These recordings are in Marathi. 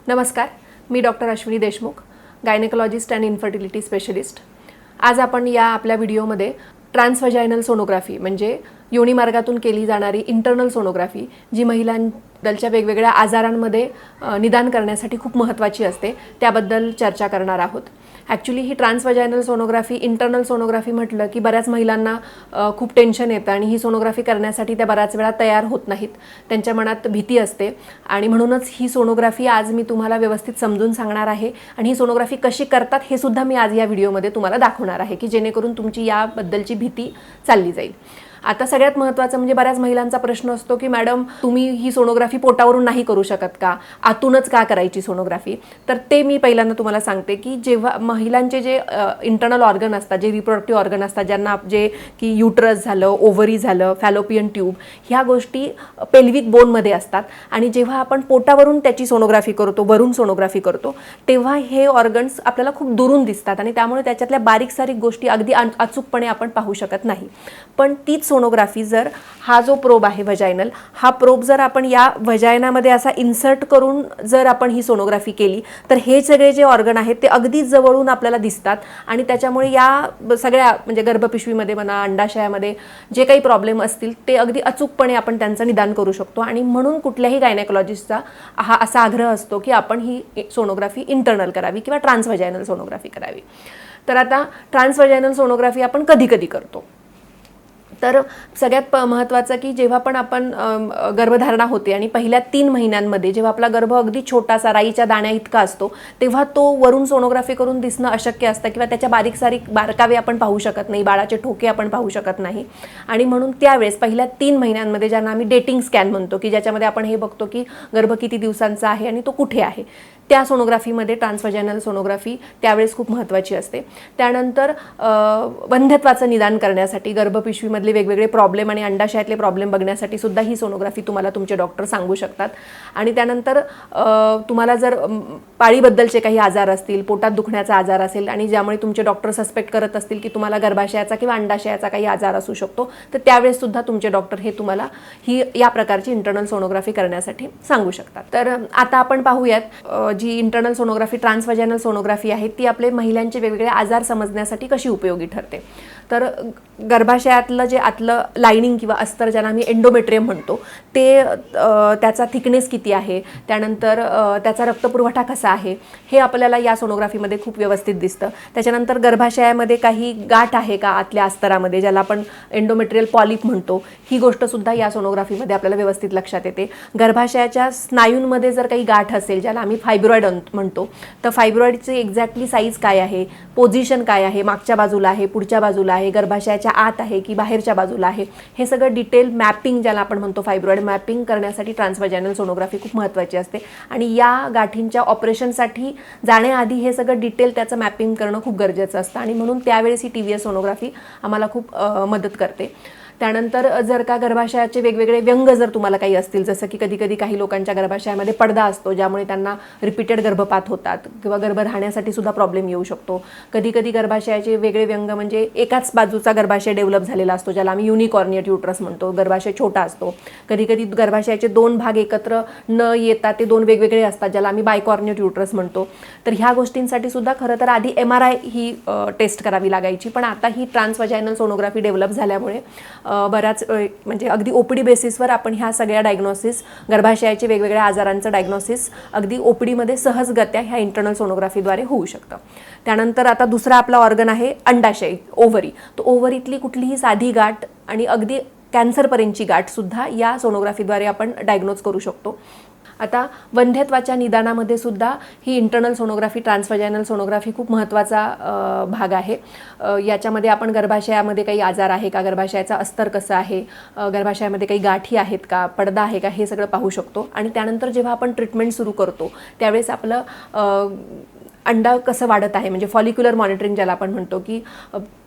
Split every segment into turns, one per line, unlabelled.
नमस्कार, मी doctor Ashwini Deshmukh, gynaecologist and infertility specialist. आज आपण या आपल्या व्हिडिओमध्ये ट्रान्सव्हजायनल सोनोग्राफी म्हणजे योनी मार्गातून केली जाणारी इंटरनल सोनोग्राफी जी महिलांच्या वेगवेगळ्या आजारांमध्ये निदान करण्यासाठी खूप महत्त्वाची असते त्याबद्दल चर्चा करणार आहोत. ॲक्च्युली ही ट्रान्सव्हजायनल सोनोग्राफी इंटरनल सोनोग्राफी म्हटलं की बऱ्याच महिलांना खूप टेन्शन येतं आणि ही सोनोग्राफी करण्यासाठी त्या बऱ्याच वेळा तयार होत नाहीत. त्यांच्या मनात भीती असते आणि म्हणूनच ही सोनोग्राफी आज मी तुम्हाला व्यवस्थित समजून सांगणार आहे आणि ही सोनोग्राफी कशी करतात हे सुद्धा मी आज या व्हिडिओमध्ये तुम्हाला दाखवणार आहे की जेणेकरून तुमची याबद्दलची भीती चालली जाईल. आता सगळ्यात महत्त्वाचं म्हणजे बऱ्याच महिलांचा प्रश्न असतो की मॅडम तुम्ही ही सोनोग्राफी पोटावरून नाही करू शकत का, आतूनच का करायची सोनोग्राफी. तर ते मी पहिल्यांदा तुम्हाला सांगते की जेव्हा महिलांचे जे इंटरनल ऑर्गन असतात, जे रिप्रोडक्टिव्ह ऑर्गन असतात, ज्यांना जे की युट्रस झालं, ओव्हरी झालं, फॅलोपियन ट्यूब, ह्या गोष्टी पेल्विक बोनमध्ये असतात आणि जेव्हा आपण पोटावरून त्याची सोनोग्राफी करतो, वरून सोनोग्राफी करतो, तेव्हा हे ऑर्गन्स आपल्याला खूप दुरून दिसतात आणि त्यामुळे त्याच्यातल्या बारीक सारीक गोष्टी अगदी अचूकपणे आपण पाहू शकत नाही. पण तीच सोनोग्राफी जर हा जो प्रोब आहे व्हजायनल, हा प्रोब जर आपण या व्हजायनामध्ये असा इन्सर्ट करून जर आपण ही सोनोग्राफी केली तर हे सगळे जे ऑर्गन आहेत ते अगदी जवळून आपल्याला दिसतात आणि त्याच्यामुळे या सगळ्या म्हणजे गर्भपिशवीमध्ये म्हणा, अंडाशयामध्ये जे काही प्रॉब्लेम असतील ते अगदी अचूकपणे आपण त्यांचं निदान करू शकतो. आणि म्हणून कुठल्याही गायनेकोलॉजिस्टचा हा असा आग्रह असतो की आपण ही सोनोग्राफी इंटरनल करावी किंवा ट्रान्सव्हजायनल सोनोग्राफी करावी. तर आता ट्रान्सव्हजायनल सोनोग्राफी आपण कधी कधी करतो. तर सगळ्यात महत्त्वाचं की जेव्हा पण आपण गर्भधारणा होते आणि पहिल्या 3 महिन्यांमध्ये जेव्हा आपला गर्भ अगदी छोटासा राईच्या दाण्या इतका असतो तेव्हा तो वरून सोनोग्राफी करून दिसणं अशक्य असतं किंवा त्याच्या बारीक सारीक बारकावे आपण पाहू शकत नाही, बाळाचे ठोके आपण पाहू शकत नाही. आणि म्हणून त्यावेळेस पहिल्या 3 महिन्यांमध्ये ज्यांना आम्ही डेटिंग स्कॅन म्हणतो की ज्याच्यामध्ये आपण हे बघतो की गर्भ किती दिवसांचा आहे आणि तो कुठे आहे, त्या सोनोग्राफीमध्ये ट्रान्सव्हजायनल सोनोग्राफी त्यावेळेस खूप महत्त्वाची असते. त्यानंतर वंध्यत्वाचं निदान करण्यासाठी गर्भपिशवीमधले वेगवेगळे प्रॉब्लेम आणि अंडाशयातले प्रॉब्लेम बघण्यासाठी सुद्धा ही सोनोग्राफी तुम्हाला तुमचे डॉक्टर सांगू शकतात. आणि त्यानंतर तुम्हाला जर पाळीबद्दलचे काही आजार असतील, पोटात दुखण्याचा आजार असेल आणि ज्यामुळे तुमचे डॉक्टर सस्पेक्ट करत असतील की तुम्हाला गर्भाशयाचा किंवा अंडाशयाचा काही आजार असू शकतो, तर त्यावेळेस सुद्धा तुमचे डॉक्टर हे तुम्हाला या प्रकारची इंटरनल सोनोग्राफी करण्यासाठी सांगू शकतात. तर आता आपण पाहूयात जी इंटरनल सोनोग्राफी ट्रान्सव्हजायनल सोनोग्राफी आहे ती आपले महिलांचे वेगवेगळे आजार समजण्यासाठी कशी उपयोगी ठरते. तर गर्भाशयातलं जे आतलं लायनिंग किंवा अस्तर ज्याला आम्ही एंडोमेट्रियम म्हणतो ते त्याचा थिकनेस किती आहे, त्यानंतर त्याचा रक्तपुरवठा कसा आहे हे आपल्याला या सोनोग्राफीमध्ये खूप व्यवस्थित दिसतं. त्याच्यानंतर गर्भाशयामध्ये काही गाठ आहे का आतल्या अस्तरामध्ये, ज्याला आपण एंडोमेट्रियल पॉलिप म्हणतो, ही गोष्टसुद्धा या सोनोग्राफीमध्ये आपल्याला व्यवस्थित लक्षात येते. गर्भाशयाच्या स्नायूंमध्ये जर काही गाठ असेल ज्याला आम्ही फायब्रॉइड म्हणतो, तर फायब्रॉइडची एक्झॅक्टली साईज काय आहे, पोझिशन काय आहे, मागच्या बाजूला आहे, पुढच्या बाजूला आहे, गर्भाशयाच्या आत आहे की बाहेरच्या बाजूला आहे, हे सगळं डिटेल मॅपिंग ज्याला आपण म्हणतो फायब्रॉइड मॅपिंग करण्यासाठी ट्रान्सव्हजायनल सोनोग्राफी खूप महत्त्वाची असते. आणि या गाठींच्या ऑपरेशनसाठी जाण्याआधी हे सगळं डिटेल त्याचं मॅपिंग करणं खूप गरजेचं असतं आणि म्हणून त्यावेळेस ही TVS सोनोग्राफी आम्हाला खूप मदत करते. त्यानंतर जर का गर्भाशयाचे वेगवेगळे व्यंग जर तुम्हाला काही असतील, जसं की कधी कधी काही लोकांच्या गर्भाशयामध्ये पडदा असतो ज्यामुळे त्यांना रिपीटेड गर्भपात होतात किंवा गर्भ राहण्यासाठी सुद्धा प्रॉब्लेम येऊ शकतो. कधी कधी गर्भाशयाचे वेगळे व्यंग म्हणजे एकाच बाजूचा गर्भाशय डेव्हलप झालेला असतो ज्याला आम्ही युनिकॉर्निएट युट्रस म्हणतो, गर्भाशय छोटा असतो. कधी कधी गर्भाशयाचे 2 भाग एकत्र न येता ते 2 वेगवेगळे असतात ज्याला आम्ही बायकॉर्निएट युट्रस म्हणतो. तर ह्या गोष्टींसाठी सुद्धा खरं तर आधी MRI ही टेस्ट करावी लागायची, पण आता ही ट्रान्सव्हजायनल सोनोग्राफी डेव्हलप झाल्यामुळे बऱ्याच म्हणजे अगदी OPD बेसिसवर आपण ह्या सगळ्या डायग्नोसिस, गर्भाशयाचे वेगवेगळ्या आजारांचं डायग्नोसिस अगदी OPDमध्ये सहजगत्या ह्या इंटरनल सोनोग्राफीद्वारे होऊ शकतं. त्यानंतर आता दुसरा आपला ऑर्गन आहे अंडाशय, ओव्हरी. तो ओव्हरीतली कुठलीही साधी गाठ आणि अगदी कॅन्सरपर्यंतची गाठसुद्धा या सोनोग्राफीद्वारे आपण डायग्नोज करू शकतो. आता वंध्यत्वाच्या निदानामध्ये सुद्धा ही इंटरनल सोनोग्राफी ट्रान्सव्हजायनल सोनोग्राफी खूप महत्त्वाचा भाग आहे. याच्यामध्ये आपण गर्भाशयामध्ये काही आजार आहे का, गर्भाशयाचा अस्तर कसं आहे, गर्भाशयामध्ये काही गाठी आहेत का, पडदा आहे का, हे सगळं पाहू शकतो. आणि त्यानंतर जेव्हा आपण ट्रीटमेंट सुरू करतो त्यावेळेस आपलं अंडा कसं वाढत आहे, म्हणजे फॉलिक्युलर मॉनिटरिंग ज्याला आपण म्हणतो, की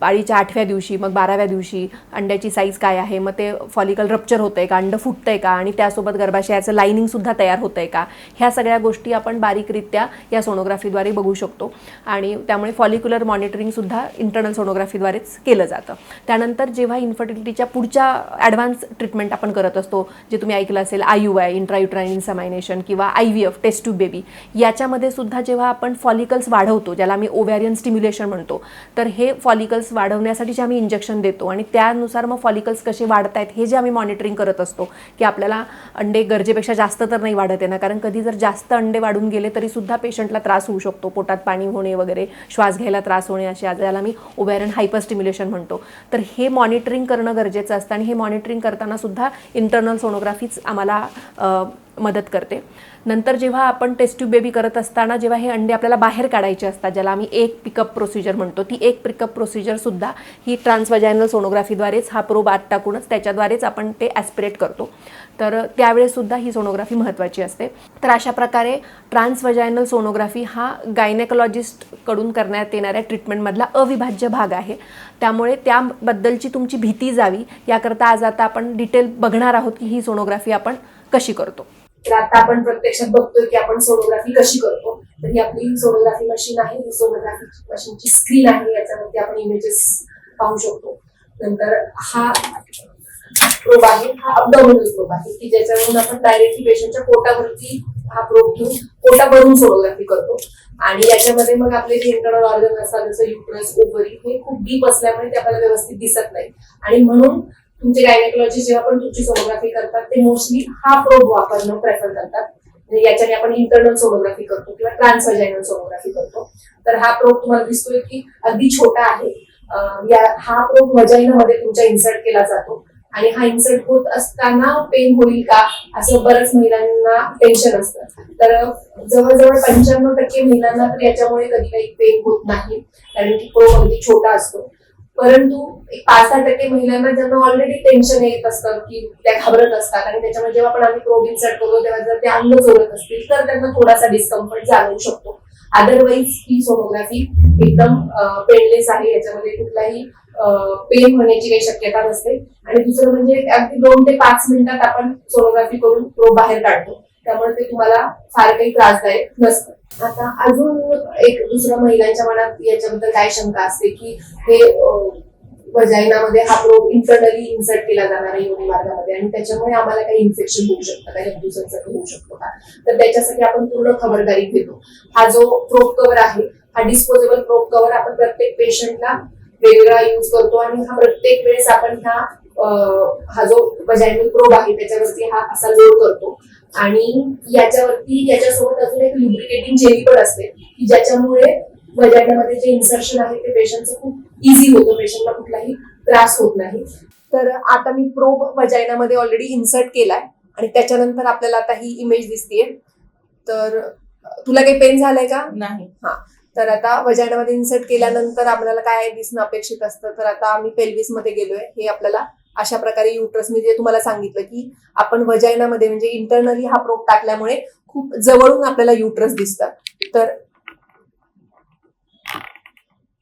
पाळीच्या 8व्या दिवशी मग 12व्या दिवशी अंड्याची साईज काय आहे, मग ते फॉलिकल रप्चर होतंय का, अंड फुटतंय का, आणि त्यासोबत गर्भाशयाचं लायनिंगसुद्धा तयार होतंय का, ह्या सगळ्या गोष्टी आपण बारीकरित्या या सोनोग्राफीद्वारे बघू शकतो. आणि त्यामुळे फॉलिक्युलर मॉनिटरिंगसुद्धा इंटरनल सोनोग्राफीद्वारेच केलं जातं. त्यानंतर जेव्हा इन्फर्टिलिटीच्या पुढच्या ॲडव्हान्स ट्रीटमेंट आपण करत असतो, जे तुम्ही ऐकलं असेल IUI, इंट्रायुट्राइन इन्सेमिनेशन, किंवा IVF, टेस्ट ट्यूब बेबी, याच्यामध्ये सुद्धा जेव्हा आपण फॉलिकल्स वाढवतो, ज्याला आम्ही ओव्हॅरियन स्टिम्युलेशन म्हणतो, तर हे फॉलिकल्स वाढवण्यासाठी जे आम्ही इंजेक्शन देतो आणि त्यानुसार मग फॉलिकल्स कसे वाढत आहेत हे जे आम्ही मॉनिटरिंग करत असतो, की आपल्याला अंडे गरजेपेक्षा जास्त तर नाही वाढत आहे ना, कारण कधी जर जास्त अंडे वाढून गेले तरीसुद्धा पेशंटला त्रास होऊ शकतो, पोटात पाणी होणे वगैरे, श्वास घ्यायला त्रास होणे, असे ज्याला आम्ही ओव्हॅरियन हायपर स्टिम्युलेशन म्हणतो. तर हे मॉनिटरिंग करणं गरजेचं असतं आणि हे मॉनिटरिंग करताना सुद्धा इंटरनल सोनोग्राफीच आम्हाला मदत करते. नंतर जेव्हा आपण टेस्ट ट्यूब बेबी करत असताना जेव्हा हे अंडे आपल्याला बाहेर काढायचे असतात, ज्याला आम्ही एक पिकअप प्रोसिजर म्हणतो, ती एक पिकअप प्रोसिजरसुद्धा ही ट्रान्सव्हाजायनल सोनोग्राफीद्वारेच, हा प्रोब आत टाकूनच त्याच्याद्वारेच आपण ते ॲस्पिरेट करतो. तर त्यावेळेससुद्धा ही सोनोग्राफी महत्त्वाची असते. तर अशा प्रकारे ट्रान्सव्हाजायनल सोनोग्राफी हा गायनेकोलॉजिस्टकडून करण्यात येणाऱ्या ट्रीटमेंटमधला अविभाज्य भाग आहे. त्यामुळे त्याबद्दलची तुमची भीती जावी याकरता आज आता आपण डिटेल बघणार आहोत की ही सोनोग्राफी आपण कशी करतो.
तर आता आपण प्रत्यक्षात बघतोय की आपण सोनोग्राफी कशी करतो. तर ही आपली सोनोग्राफी मशीन आहे, ही सोनोग्राफी मशीनची स्क्रीन आहे, याच्यावरती आपण इमेजेस पाहू शकतो. नंतर हा प्रोब आहे, हा अब्डॉमिनल प्रोब आहे, की ज्याच्यावरून आपण डायरेक्टली पेशंटच्या पोटावरती हा प्रोब घेऊन पोटावरून सोनोग्राफी करतो. आणि याच्यामध्ये मग आपले जे इंटरनल ऑर्गन असतात, जसं युट्रस, ओव्हरी, हे खूप डीप असल्यामुळे ते आपल्याला व्यवस्थित दिसत नाही. आणि म्हणून तुमचे गायनेकोलॉजिस्ट जेव्हा पण तुमची सोनोग्राफी करतात ते मोस्टली हा प्रोब वापरणं प्रेफर करतात. याच्याने आपण इंटरनल सोनोग्राफी करतो किंवा ट्रान्सव्हाजायनल सोनोग्राफी करतो. तर हा प्रोब तुम्हाला दिसतोय की अगदी छोटा आहे. हा प्रोब व्हाजाइनामध्ये तुमच्या इन्सर्ट केला जातो आणि हा इन्सर्ट होत असताना पेन होईल का असं बऱ्याच महिलांना टेन्शन असतं. तर जवळजवळ 95% महिलांना तर याच्यामुळे कधी काही पेन होत नाही, कारण की प्रोब अगदी छोटा असतो. परंतु 5-10% महिलांना ज्यांना ऑलरेडी टेन्शन येत असतं, की त्या घाबरत असतात, आणि त्याच्यामुळे जेव्हा पण आम्ही प्रोब इन्सर्ट करतो तेव्हा जर ते अंग चोरत असतील तर त्यांना थोडासा डिस्कम्फर्ट जाणवू शकतो. अदरवाईज ही सोनोग्राफी एकदम पेनलेस आहे, याच्यामध्ये कुठलाही पेन होण्याची काही शक्यता नसते. आणि दुसरं म्हणजे अगदी 2 ते 5 मिनिटात आपण सोनोग्राफी करून प्रोब बाहेर काढतो, त्यामुळे ते तुम्हाला फार काही त्रासदायक नसतं. आता अजून एक दुसऱ्या महिलांच्या मनात याच्याबद्दल काय शंका असते की हे व्हाजाइनामध्ये हा प्रोब इंटरनली इन्सर्ट केला जाणार आहे योनी मार्गामध्ये, आणि त्याच्यामुळे आम्हाला काही इन्फेक्शन होऊ शकतं का, हेपटायटिस होऊ शकतो का. तर त्याच्यासाठी आपण पूर्ण खबरदारी घेतो. हा जो प्रोब कव्हर आहे हा डिस्पोजेबल प्रोब कव्हर आपण प्रत्येक पेशंटला वेगवेगळा यूज करतो, आणि हा प्रत्येक वेळेस आपण हा जो व्हाजाइनल प्रोब आहे त्याच्यावरती हा असा लोड करतो. आणि याच्यासोबत अजून एक लुब्रिकेटिंग जेली पण असते, की ज्याच्यामुळे व्हाजाइनामध्ये जे इन्सर्शन आहे ते पेशंटचं खूप इझी होतं, पेशंटला कुठलाही त्रास होत नाही.
तर आता मी प्रोब व्हाजाइनामध्ये ऑलरेडी इन्सर्ट केलाय आणि त्याच्यानंतर आपल्याला आता ही इमेज दिसतीये. तर तुला काही पेन झालंय का?
नाही.
हा, तर आता व्हाजाइनामध्ये इन्सर्ट केल्यानंतर आपल्याला काय दिसणं अपेक्षित असतं, तर आता आम्ही पेल्विस मध्ये गेलोय. हे आपल्याला अशा प्रकारे युट्रस, मी जे तुम्हाला सांगितलं की आपण व्हाजाइनामध्ये म्हणजे इंटरनली हा प्रोब टाकल्यामुळे खूप जवळून आपल्याला युट्रस दिसतं. तर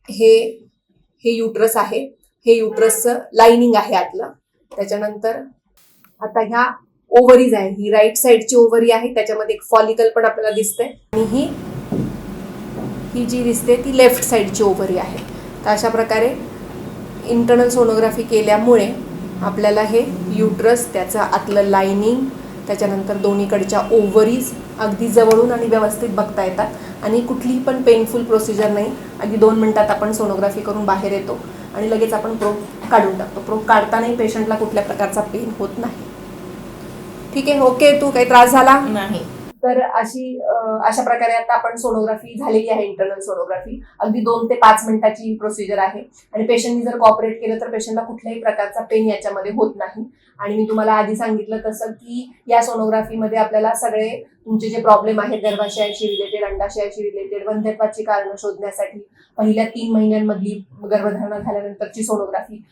हे युट्रस आहे, हे युट्रसचं लाइनिंग आहे आतलं. त्याच्यानंतर आता ह्या ओव्हरीज आहे, ही राईट साईडची ओव्हरी आहे, त्याच्यामध्ये एक फॉलिकल पण आपल्याला दिसतंय, आणि ही जी दिसते ती लेफ्ट साईडची ओव्हरी आहे. तर अशा प्रकारे इंटरनल सोनोग्राफी केल्यामुळे आपल्याला हे युट्रस, त्याचं आतलं लाइनिंग, त्याच्यानंतर दोन्हीकडच्या ओव्हरीज अगदी जवळून आणि व्यवस्थित बघता येतात, आणि कुठलीही पण पेनफुल प्रोसिजर नाही. अगदी 2 मिनिटात आपण सोनोग्राफी करून बाहेर येतो आणि लगेच आपण प्रोब काढून टाकतो. प्रोब काढतानाही पेशंटला कुठल्या प्रकारचा पेन होत नाही. ठीक आहे, ओके. तू काही त्रास झाला
नाही.
तर अशा प्रकारे आता आपण सोनोग्राफी झालेली आहे, इंटरनल सोनोग्राफी. अगदी 2 ते 5 मिनिटाची प्रोसिजर आहे, आणि पेशंटनी जर कॉपरेट केलं तर पेशंटला कुठल्याही प्रकारचा पेन याच्यामध्ये होत नाही. आणि मी तुम्हाला आधी सांगितलं तसं की या सोनोग्राफीमध्ये आपल्याला सगळे तुमचे जे प्रॉब्लेम आहेत, गर्भाशयाशी रिलेटेड, अंडाशयाशी रिलेटेड, वंध्यत्वाची कारणं शोधण्यासाठी, पहिल्या 3 महिन्यांमधली गर्भधारणा झाल्यानंतरची सोनोग्राफी,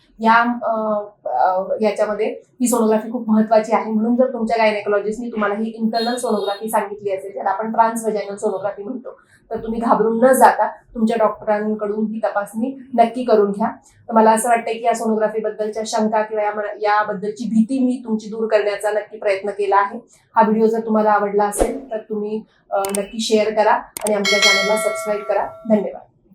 याच्यामध्ये ही सोनोग्राफी खूप महत्त्वाची आहे. म्हणून जर तुमच्या गायनेकोलॉजिस्टनी तुम्हाला ही इंटरनल सोनोग्राफी सांगितली असेल, ज्याला आपण ट्रान्सव्हाजाइनल सोनोग्राफी म्हणतो,
तर तुम्ही घाबरून न जाता तुमच्या डॉक्टरांकडून ही तपासणी नक्की करून घ्या. तर मला असं वाटतंय की या सोनोग्राफी बद्दलच्या शंका किंवा याबद्दलची भीती मी तुमची दूर करण्याचा नक्की प्रयत्न केला आहे. हा व्हिडिओ जर तुम्हाला आवडला असेल तर तुम्ही नक्की शेअर करा आणि आमच्या चॅनलला सबस्क्राईब करा. धन्यवाद.